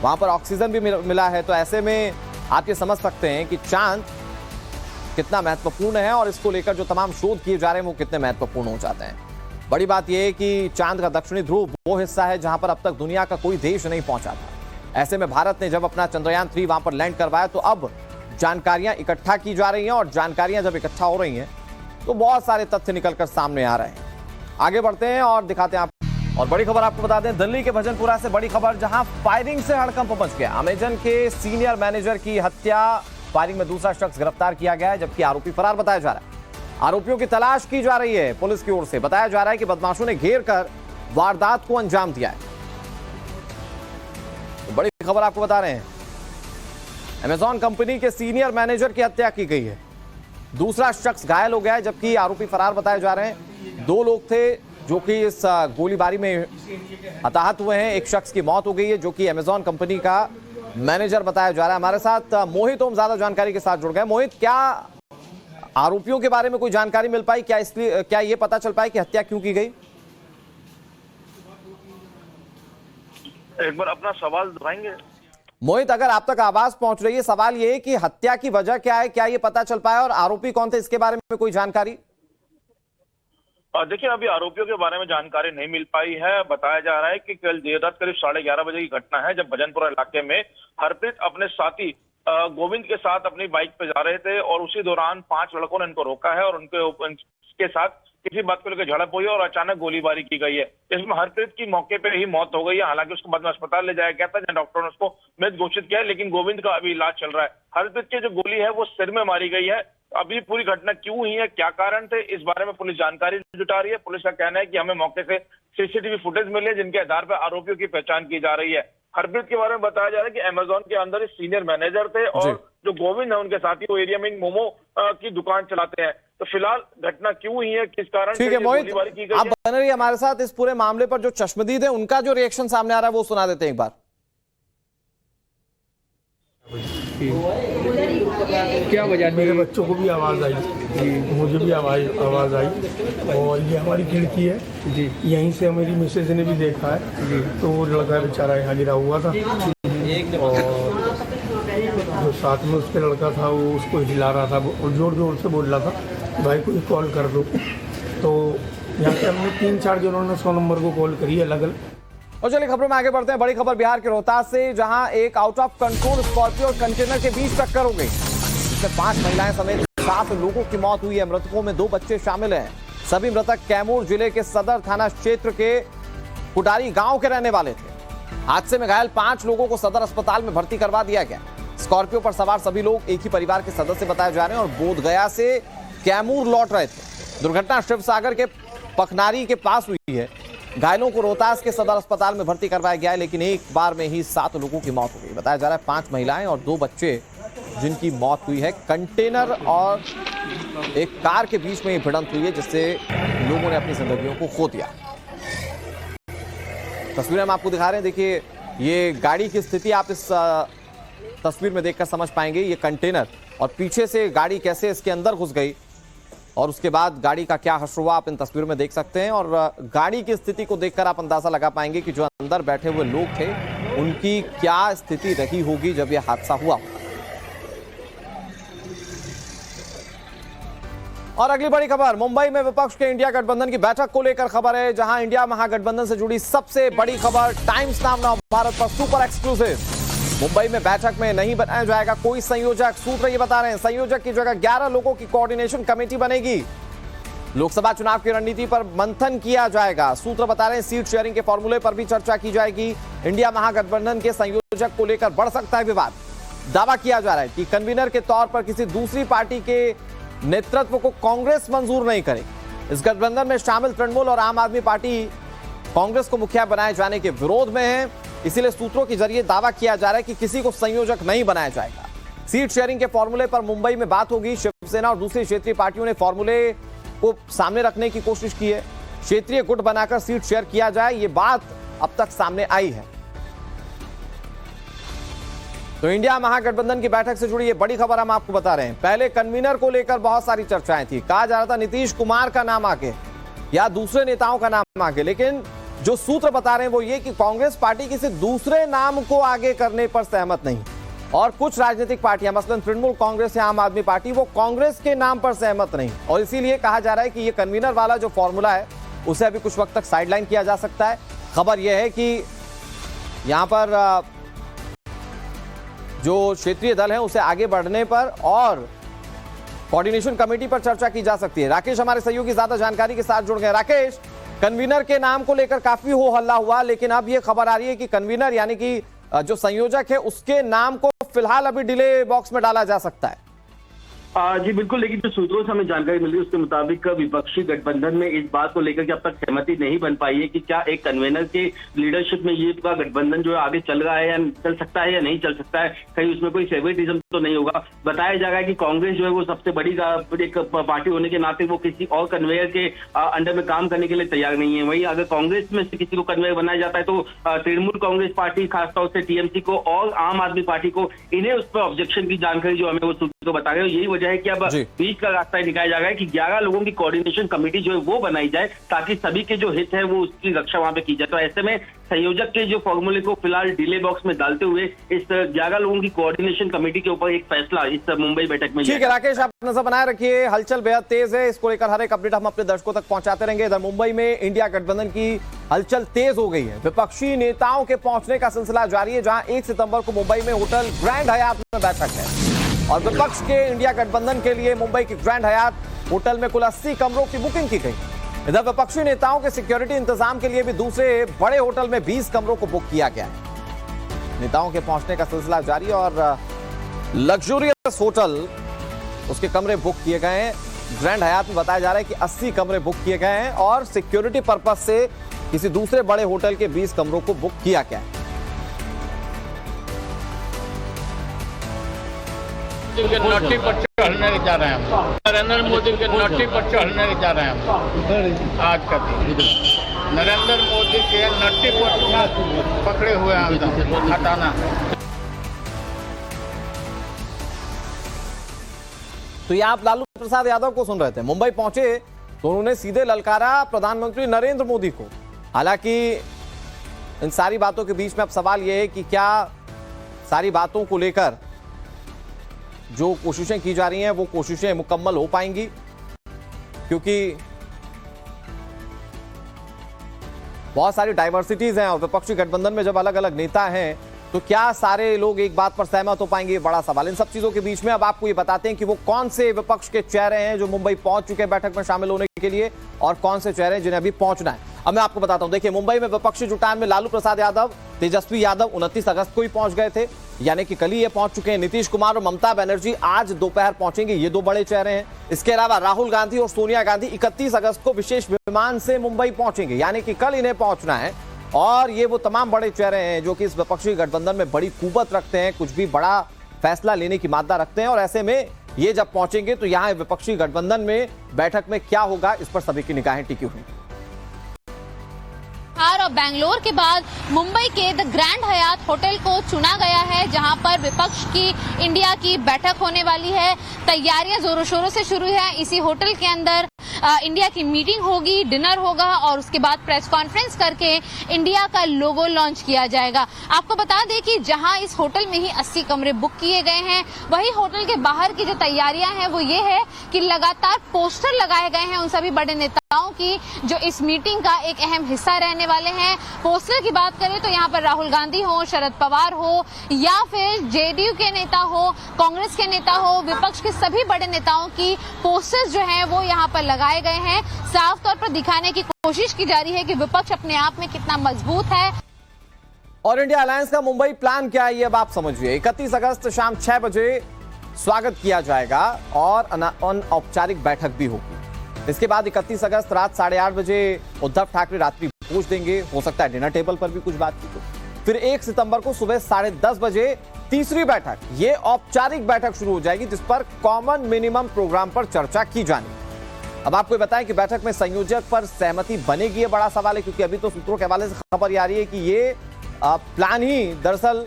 वहां पर ऑक्सीजन भी मिला है। तो ऐसे में आप ये समझ सकते हैं कि चांद कितना महत्वपूर्ण है और इसको लेकर जो तमाम शोध किए जा रहे हैं वो कितने महत्वपूर्ण हो जाते हैं। बड़ी बात यह है कि चांद का दक्षिणी ध्रुव वो हिस्सा है जहां पर अब तक दुनिया का कोई देश नहीं पहुंचा था। ऐसे में भारत ने जब अपना चंद्रयान 3 वहां पर लैंड करवाया तो अब जानकारियां इकट्ठा की जा रही हैं और जानकारियां जब इकट्ठा हो रही हैं तो बहुत सारे तथ्य निकलकर सामने आ रहे हैं। आगे बढ़ते हैं और दिखाते हैं आप। और बड़ी खबर आपको बता दें, दिल्ली के भजनपुरा से बड़ी खबर, जहां फायरिंग से हड़कंप मच गया। अमेजन के सीनियर मैनेजर की हत्या, फायरिंग में दूसरा शख्स गिरफ्तार किया गया है जबकि आरोपी फरार बताया जा रहा है। आरोपियों की तलाश की जा रही है पुलिस की ओर से। बताया जा रहा है कि बदमाशों ने घेर कर वारदात को अंजाम दिया है। तो बड़ी खबर आपको बता रहे हैं, अमेजॉन कंपनी के सीनियर मैनेजर की हत्या की गई है। दूसरा शख्स घायल हो गया है, जबकि आरोपी फरार बताए जा रहे हैं। 2 लोग थे जो कि इस गोलीबारी में हताहत हुए हैं। एक शख्स की मौत हो गई है जो कि अमेजॉन कंपनी का मैनेजर बताया जा रहा है। हमारे साथ मोहित ओम ज्यादा जानकारी के साथ जुड़ गए। मोहित, क्या आरोपियों के बारे में कोई जानकारी मिल पाई? क्या ये पता चल पाई कि हत्या क्यों की गई? एक बार अपना सवाल दोहराएंगे मोहित, अगर आप तक आवाज पहुंच रही है, सवाल ये है कि हत्या की वजह क्या है, क्या ये पता चल पाया और आरोपी कौन थे, इसके बारे में कोई जानकारी? देखिए, अभी आरोपियों के बारे में जानकारी नहीं मिल पाई है। बताया जा रहा है कि कल देर रात करीब 11:30 बजे की घटना है, जब भजनपुरा इलाके में हरप्रीत अपने साथी गोविंद के साथ अपनी बाइक पे जा रहे थे और उसी दौरान 5 लड़कों ने इनको रोका है और उनके साथ किसी बात को लेकर झड़प हुई और अचानक गोलीबारी की गई है। इसमें हरप्रीत की मौके पे ही मौत हो गई है। हालांकि उसको बाद में अस्पताल ले जाया गया था, जहां डॉक्टरों ने उसको मृत घोषित किया है, लेकिन गोविंद का अभी इलाज चल रहा है। हरप्रीत की जो गोली है वो सिर में मारी गई है। अभी पूरी घटना क्यों हुई है, क्या कारण थे, इस बारे में पुलिस जानकारी जुटा रही है। पुलिस का कहना है कि हमें मौके से सीसीटीवी फुटेज मिले हैं, जिनके आधार पर आरोपियों की पहचान की जा रही है। हरप्रीत के बारे में बताया जा रहा है कि अमेजॉन के अंदर सीनियर मैनेजर थे और जो गोविंद है उनके साथी वो एरिया में मोमो की दुकान चलाते हैं। तो फिलहाल घटना क्यों हुई है, किस कारण ठीक है मोहित, आप बने रहिए हमारे साथ। इस पूरे मामले पर जो चश्मदीद है उनका जो रिएक्शन सामने आ रहा है वो सुना देते हैं एक बार। क्या वजह? मेरे बच्चों को भी आवाज़ आई जी, मुझे भी आवाज़ आई और ये हमारी खिड़की है जी, यहीं से मेरी मिसेज ने भी देखा है जी। तो वो लड़का बेचारा यहाँ गिरा हुआ था और जो साथ में उसके लड़का था वो उसको हिला रहा था और ज़ोर ज़ोर से बोल रहा था भाई को कॉल कर दो। तो यहाँ से हमने 3-4 जनों ने 100 नंबर को कॉल करी अलग अलग। और चलिए खबरों में आगे बढ़ते हैं। बड़ी खबर बिहार के रोहतास से, जहां एक आउट ऑफ कंट्रोल स्कॉर्पियो और कंटेनर के बीच टक्कर हो गई, जिसमें 5 महिलाएं समेत 7 लोगों की मौत हुई है। मृतकों में 2 बच्चे शामिल हैं। सभी मृतक कैमूर जिले के सदर थाना क्षेत्र के कुटारी गांव के रहने वाले थे। हादसे में घायल 5 लोगों को सदर अस्पताल में भर्ती करवा दिया गया। स्कॉर्पियो पर सवार सभी लोग एक ही परिवार के सदस्य बताए जा रहे हैं और बोधगया से कैमूर लौट रहे थे। दुर्घटना शिवसागर के पखनारी के पास हुई है। घायलों को रोहतास के सदर अस्पताल में भर्ती करवाया गया है, लेकिन एक बार में ही 7 लोगों की मौत हो गई। बताया जा रहा है 5 महिलाएं और 2 बच्चे जिनकी मौत हुई है। कंटेनर और एक कार के बीच में ये भिड़ंत हुई है, जिससे लोगों ने अपनी जिंदगियों को खो दिया। तस्वीरें हम आपको दिखा रहे हैं। देखिए, ये गाड़ी की स्थिति आप इस तस्वीर में देखकर समझ पाएंगे। ये कंटेनर और पीछे से गाड़ी कैसे इसके अंदर घुस गई और उसके बाद गाड़ी का क्या हश्र हुआ, आप इन तस्वीरों में देख सकते हैं। और गाड़ी की स्थिति को देखकर आप अंदाजा लगा पाएंगे कि जो अंदर बैठे हुए लोग थे उनकी क्या स्थिति रही होगी जब यह हादसा हुआ। और अगली बड़ी खबर, मुंबई में विपक्ष के इंडिया गठबंधन की बैठक को लेकर खबर है, जहां इंडिया महागठबंधन से जुड़ी सबसे बड़ी खबर टाइम्स नाउ नव भारत पर सुपर एक्सक्लूसिव। मुंबई में बैठक में नहीं बनाया जाएगा कोई संयोजक। सूत्र ये बता रहे हैं संयोजक की जगह 11 लोगों की कोऑर्डिनेशन कमेटी बनेगी। लोकसभा चुनाव की रणनीति पर मंथन किया जाएगा। सूत्र बता रहे हैं सीट शेयरिंग के फॉर्मूले पर भी चर्चा की जाएगी। इंडिया महागठबंधन के संयोजक को लेकर बढ़ सकता है विवाद। दावा किया जा रहा है कि कन्वीनर के तौर पर किसी दूसरी पार्टी के नेतृत्व को कांग्रेस मंजूर नहीं करेगी। इस गठबंधन में शामिल तृणमूल और आम आदमी पार्टी कांग्रेस को मुखिया बनाए जाने के विरोध में है। इसीलिए सूत्रों के जरिए दावा किया जा रहा है कि किसी को संयोजक नहीं बनाया जाएगा। सीट शेयरिंग के फॉर्मूले पर मुंबई में बात होगी। शिवसेना और दूसरी क्षेत्रीय पार्टियों ने फॉर्मूले को सामने रखने की कोशिश की है। क्षेत्रीय गुट बनाकर सीट शेयर किया जाए, ये बात अब तक सामने आई है। तो इंडिया महागठबंधन की बैठक से जुड़ी ये बड़ी खबर हम आपको बता रहे हैं। पहले कन्वीनर को लेकर बहुत सारी चर्चाएं थी। कहा जा रहा था नीतीश कुमार का नाम आगे या दूसरे नेताओं का नाम आगे, लेकिन जो सूत्र बता रहे हैं वो ये कि कांग्रेस पार्टी किसी दूसरे नाम को आगे करने पर सहमत नहीं। और कुछ राजनीतिक पार्टियां मसलन तृणमूल कांग्रेस या आम आदमी पार्टी, वो कांग्रेस के नाम पर सहमत नहीं। और इसीलिए कहा जा रहा है कि ये कन्वीनर वाला जो फॉर्मूला है उसे अभी कुछ वक्त तक साइडलाइन किया जा सकता है। खबर यह है कि यहां पर जो क्षेत्रीय दल है उसे आगे बढ़ने पर और कोऑर्डिनेशन कमेटी पर चर्चा की जा सकती है। राकेश हमारे सहयोगी ज्यादा जानकारी के साथ जुड़ गए। राकेश, कन्वीनर के नाम को लेकर काफी हो हल्ला हुआ, लेकिन अब यह खबर आ रही है कि कन्वीनर यानी कि जो संयोजक है उसके नाम को फिलहाल अभी डिले बॉक्स में डाला जा सकता है। जी बिल्कुल, लेकिन जो सूत्रों से हमें जानकारी मिली उसके मुताबिक विपक्षी गठबंधन में इस बात को लेकर के अब तक सहमति नहीं बन पाई है कि क्या एक कन्वेनर के लीडरशिप में ये पूरा गठबंधन जो है आगे चल रहा है या चल सकता है या नहीं चल सकता है, कहीं उसमें कोई फेवरेटिज्म तो नहीं होगा। बताया जा रहा है कि कांग्रेस जो है वो सबसे बड़ी एक पार्टी होने के नाते वो किसी और कन्वेयर के अंडर में काम करने के लिए तैयार नहीं है। वहीं अगर कांग्रेस में से किसी को कन्वेयर बनाया जाता है तो तृणमूल कांग्रेस पार्टी, खासतौर से टीएमसी को और आम आदमी पार्टी को, इन्हें उस पर ऑब्जेक्शन की जानकारी जो हमें वो सूत्र को बता रहे हैं। यही वजह है कि अब बीच का रास्ता निकाला जा रहा है कि 11 लोगों की कोऑर्डिनेशन कमेटी जो है वो बनाई जाए ताकि सभी के जो हित है वो उसकी रक्षा वहां पे की जाए। तो ऐसे में संयोजक के जो फॉर्मूले को फिलहाल डिले बॉक्स में डालते हुए इस 11 लोगों की कोऑर्डिनेशन कमेटी के ऊपर एक फैसला इस मुंबई बैठक में। ठीक है राकेश, आप नजर बनाए रखिए, हलचल बेहद तेज है, इसको लेकर हर एक अपडेट हम अपने दर्शकों तक पहुंचाते रहेंगे। इधर मुंबई में इंडिया गठबंधन की हलचल तेज हो गई है, विपक्षी नेताओं के पहुंचने का सिलसिला जारी है, जहां 1 सितंबर को मुंबई में होटल ग्रैंड हयात में बैठक है और विपक्ष के इंडिया गठबंधन के लिए मुंबई की ग्रैंड हयात होटल में कुल 80 कमरों की बुकिंग की गई। इधर विपक्षी नेताओं के सिक्योरिटी इंतजाम के लिए भी दूसरे बड़े होटल में 20 कमरों को बुक किया गया है। नेताओं के पहुंचने का सिलसिला जारी है और लग्जूरियस होटल उसके कमरे बुक किए गए हैं। ग्रैंड हयात में बताया जा रहा है कि 80 कमरे बुक किए गए हैं और सिक्योरिटी पर्पस से किसी दूसरे बड़े होटल के 20 कमरों को बुक किया गया है। के नोटी पर चढ़ने जा रहे हैं हम, नरेंद्र मोदी के नोटी पर चढ़ने जा रहे हैं हम। आज का दिन नरेंद्र मोदी के नोटी पर पकड़े हुए हैं हम, हटाना। तो ये आप लालू प्रसाद यादव को सुन रहे थे, मुंबई पहुंचे तो उन्होंने सीधे ललकारा प्रधानमंत्री नरेंद्र मोदी को। हालांकि इन सारी बातों के बीच में अब सवाल यह है कि क्या सारी बातों को लेकर जो कोशिशें की जा रही हैं वो कोशिशें मुकम्मल हो पाएंगी, क्योंकि बहुत सारी डाइवर्सिटीज हैं और विपक्षी गठबंधन में जब अलग अलग नेता हैं तो क्या सारे लोग एक बात पर सहमत हो पाएंगे, बड़ा सवाल। इन सब चीजों के बीच में अब आपको ये बताते हैं कि वो कौन से विपक्ष के चेहरे हैं जो मुंबई पहुंच चुके हैं बैठक में शामिल होने के लिए और कौन से चेहरे हैं जिन्हें अभी पहुंचना है। अब मैं आपको बताता हूं, देखिए मुंबई में विपक्षी जुटान में लालू प्रसाद यादव, तेजस्वी यादव 29 अगस्त को ही पहुंच गए थे, यानी कि कल ही ये पहुंच चुके हैं। नीतीश कुमार और ममता बनर्जी आज दोपहर पहुंचेंगे, ये 2 बड़े चेहरे हैं। इसके अलावा राहुल गांधी और सोनिया गांधी 31 अगस्त को विशेष विमान से मुंबई पहुंचेंगे, यानी कि कल इन्हें पहुंचना है। और ये वो तमाम बड़े चेहरे हैं जो कि इस विपक्षी गठबंधन में बड़ी कुवत रखते हैं, कुछ भी बड़ा फैसला लेने की मादा रखते हैं। और ऐसे में ये जब पहुंचेंगे तो यहां विपक्षी गठबंधन में बैठक में क्या होगा, इस पर सभी की निगाहें टिकी हुई। और बेंगलोर के बाद मुंबई के द ग्रैंड हयात होटल को चुना गया है, जहां पर विपक्ष की इंडिया की बैठक होने वाली है। तैयारियां जोरों शोरों से शुरू है। इसी होटल के अंदर इंडिया की मीटिंग होगी, डिनर होगा और उसके बाद प्रेस कॉन्फ्रेंस करके इंडिया का लोगो लॉन्च किया जाएगा। आपको बता दें कि जहां इस होटल में ही 80 कमरे बुक किए गए हैं, वही होटल के बाहर की जो तैयारियां हैं वो ये है कि लगातार पोस्टर लगाए गए हैं उन सभी बड़े नेताओं की जो इस मीटिंग का एक अहम हिस्सा रहने वाले हैं। पोस्टर की बात करें तो यहाँ पर राहुल गांधी हो, शरद पवार हो या फिर जेडीयू के नेता हो, कांग्रेस के नेता हो, विपक्ष के सभी बड़े नेताओं की पोस्टर्स जो हैं वो यहाँ पर लगाए गए हैं। साफ तौर पर दिखाने की कोशिश की जा रही है कि विपक्ष अपने आप में कितना मजबूत है। और इंडिया अलायंस का मुंबई प्लान क्या है ये अब आप समझिए। 31 अगस्त शाम 6 बजे स्वागत किया जाएगा और अनौपचारिक बैठक भी होगी। इसके बाद 31 अगस्त रात 8:30 बजे उद्धव ठाकरे रात्रि भोज देंगे, हो सकता है डिनर टेबल पर भी कुछ बात की। फिर 1 सितंबर को सुबह 10:30 बजे तीसरी बैठक, ये औपचारिक बैठक शुरू हो जाएगी जिस पर कॉमन मिनिमम प्रोग्राम पर चर्चा की जानी। अब आपको बताएं कि बैठक में संयोजक पर सहमति बनेगी, ये बड़ा सवाल है, क्योंकि अभी तो सूत्रों के हवाले से खबर ये आ रही है कि ये प्लान ही दरअसल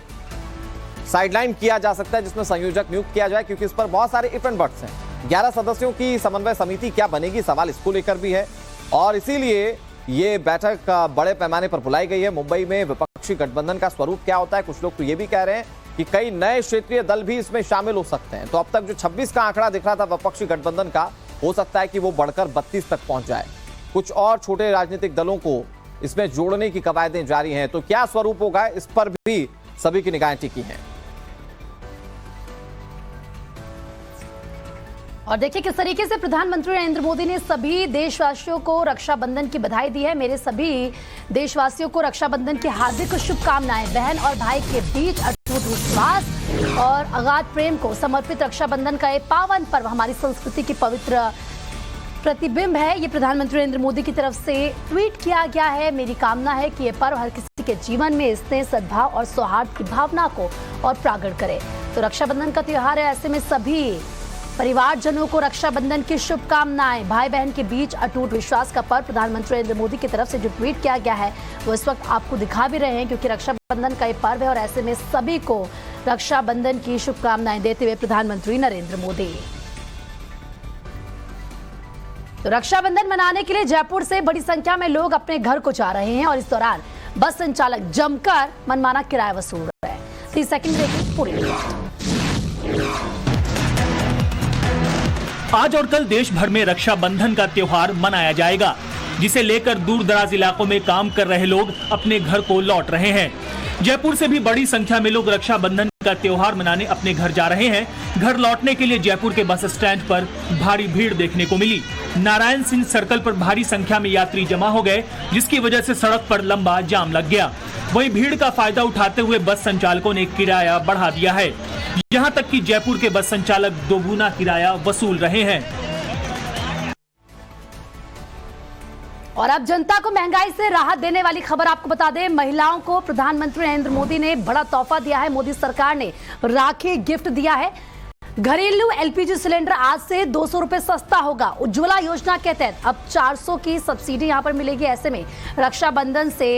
साइडलाइन किया जा सकता है जिसमें संयोजक नियुक्त किया जाए, क्योंकि इस पर बहुत सारे इफ एंड बट्स हैं। 11 सदस्यों की समन्वय समिति क्या बनेगी, सवाल इसको लेकर भी है और इसीलिए ये बैठक बड़े पैमाने पर बुलाई गई है। मुंबई में विपक्षी गठबंधन का स्वरूप क्या होता है, कुछ लोग तो ये भी कह रहे हैं कि कई नए क्षेत्रीय दल भी इसमें शामिल हो सकते हैं। तो अब तक जो 26 का आंकड़ा दिख रहा था विपक्षी गठबंधन का, हो सकता है कि वो बढ़कर 32 तक पहुंच जाए। कुछ और छोटे राजनीतिक दलों को इसमें जोड़ने की कवायदें जारी हैं। तो क्या स्वरूप होगा, इस पर भी सभी की निगाहें टिकी हैं। और देखिए किस तरीके से प्रधानमंत्री नरेंद्र मोदी ने सभी देशवासियों को रक्षाबंधन की बधाई दी है। मेरे सभी देशवासियों को रक्षाबंधन की हार्दिक शुभकामनाएं। बहन और भाई के बीच अटूट विश्वास और अगाध प्रेम को समर्पित रक्षाबंधन का ये पावन पर्व हमारी संस्कृति की पवित्र प्रतिबिंब है। ये प्रधानमंत्री नरेंद्र मोदी की तरफ से ट्वीट किया गया है। मेरी कामना है कि ये पर्व हर किसी के जीवन में स्नेह, सद्भाव और सौहार्द की भावना को और प्रकट करे। तो रक्षाबंधन का त्योहार है, ऐसे में सभी परिवारजनों को रक्षाबंधन की शुभकामनाएं। भाई बहन के बीच अटूट विश्वास का पर्व प्रधानमंत्री नरेंद्र मोदी की तरफ से जो ट्वीट किया गया है वो इस वक्त आपको दिखा भी रहे हैं, क्योंकि रक्षाबंधन का ये पर्व है और ऐसे में सभी को रक्षाबंधन की शुभकामनाएं देते हुए प्रधानमंत्री नरेंद्र मोदी। तो रक्षाबंधन मनाने के लिए जयपुर से बड़ी संख्या में लोग अपने घर को जा रहे हैं और इस दौरान बस संचालक जमकर मनमाना किराया वसूल रहे हैं। 30 सेकंड देखिए पूरी रिपोर्ट। आज और कल देश भर में रक्षाबंधन का त्योहार मनाया जाएगा, जिसे लेकर दूर दराज इलाकों में काम कर रहे लोग अपने घर को लौट रहे हैं। जयपुर से भी बड़ी संख्या में लोग रक्षाबंधन का त्योहार मनाने अपने घर जा रहे हैं। घर लौटने के लिए जयपुर के बस स्टैंड पर भारी भीड़ देखने को मिली। नारायण सिंह सर्कल पर भारी संख्या में यात्री जमा हो गए, जिसकी वजह से सड़क पर लंबा जाम लग गया। वहीं भीड़ का फायदा उठाते हुए बस संचालकों ने किराया बढ़ा दिया है। यहाँ तक कि जयपुर के बस संचालक दोगुना किराया वसूल रहे हैं। और अब जनता को महंगाई से राहत देने वाली खबर आपको बता दें। महिलाओं को प्रधानमंत्री नरेंद्र मोदी ने बड़ा तोहफा दिया है। मोदी सरकार ने राखी गिफ्ट दिया है। घरेलू एलपीजी सिलेंडर आज से 200 रुपए सस्ता होगा। उज्ज्वला योजना के तहत अब 400 की सब्सिडी यहां पर मिलेगी। ऐसे में रक्षाबंधन से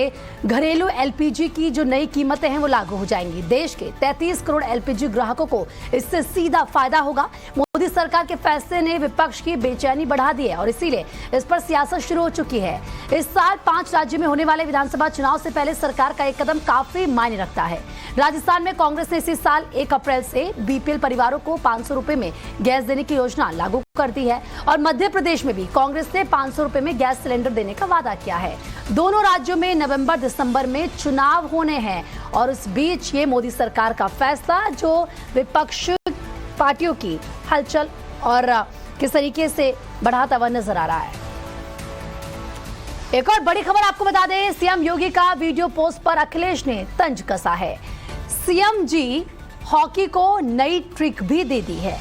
घरेलू एलपीजी की जो नई कीमतें हैं वो लागू हो जाएंगी। देश के 33 करोड़ एलपीजी ग्राहकों को इससे सीधा फायदा होगा। मोदी सरकार के फैसले ने विपक्ष की बेचैनी बढ़ा दी है और इसीलिए इस पर सियासत शुरू हो चुकी है। इस साल 5 राज्यों में होने वाले विधानसभा चुनाव से पहले सरकार का एक कदम काफी मायने रखता है। राजस्थान में कांग्रेस ने इसी साल 1 अप्रैल से बीपीएल परिवारों को 500 रुपए में गैस देने की योजना लागू कर दी है और मध्य प्रदेश में भी कांग्रेस ने 500 रुपए में गैस सिलेंडर देने का वादा किया है। दोनों राज्यों में नवंबर दिसंबर में चुनाव होने हैं और इस बीच ये मोदी सरकार का फैसला जो विपक्ष पार्टियों की हलचल और किस तरीके से बढ़ाता हुआ नजर आ रहा है। एक और बड़ी खबर आपको बता दें, सीएम योगी का वीडियो पोस्ट पर अखिलेश ने तंज कसा है। सीएम जी हॉकी को नई ट्रिक भी दे दी है।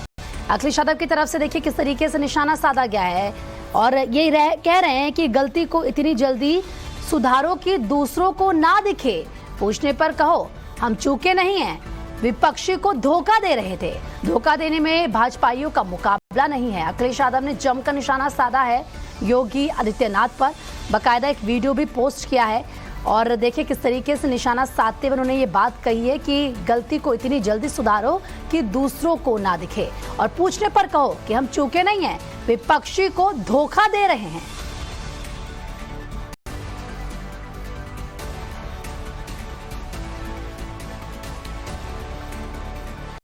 अखिलेश यादव की तरफ से देखिए किस तरीके से निशाना साधा गया है और ये कह रहे हैं कि गलती को इतनी जल्दी सुधारो कि दूसरों को ना दिखे। पूछने पर कहो हम चूके नहीं हैं, विपक्षी को धोखा दे रहे थे। धोखा देने में भाजपाइयों का मुकाबला नहीं है। अखिलेश यादव ने जमकर निशाना साधा है योगी आदित्यनाथ पर। बाकायदा एक वीडियो भी पोस्ट किया है और देखिए किस तरीके से निशाना साधते हुए उन्होंने ये बात कही है कि गलती को इतनी जल्दी सुधारो कि दूसरों को ना दिखे और पूछने पर कहो कि हम चूके नहीं हैं, विपक्षी को धोखा दे रहे हैं।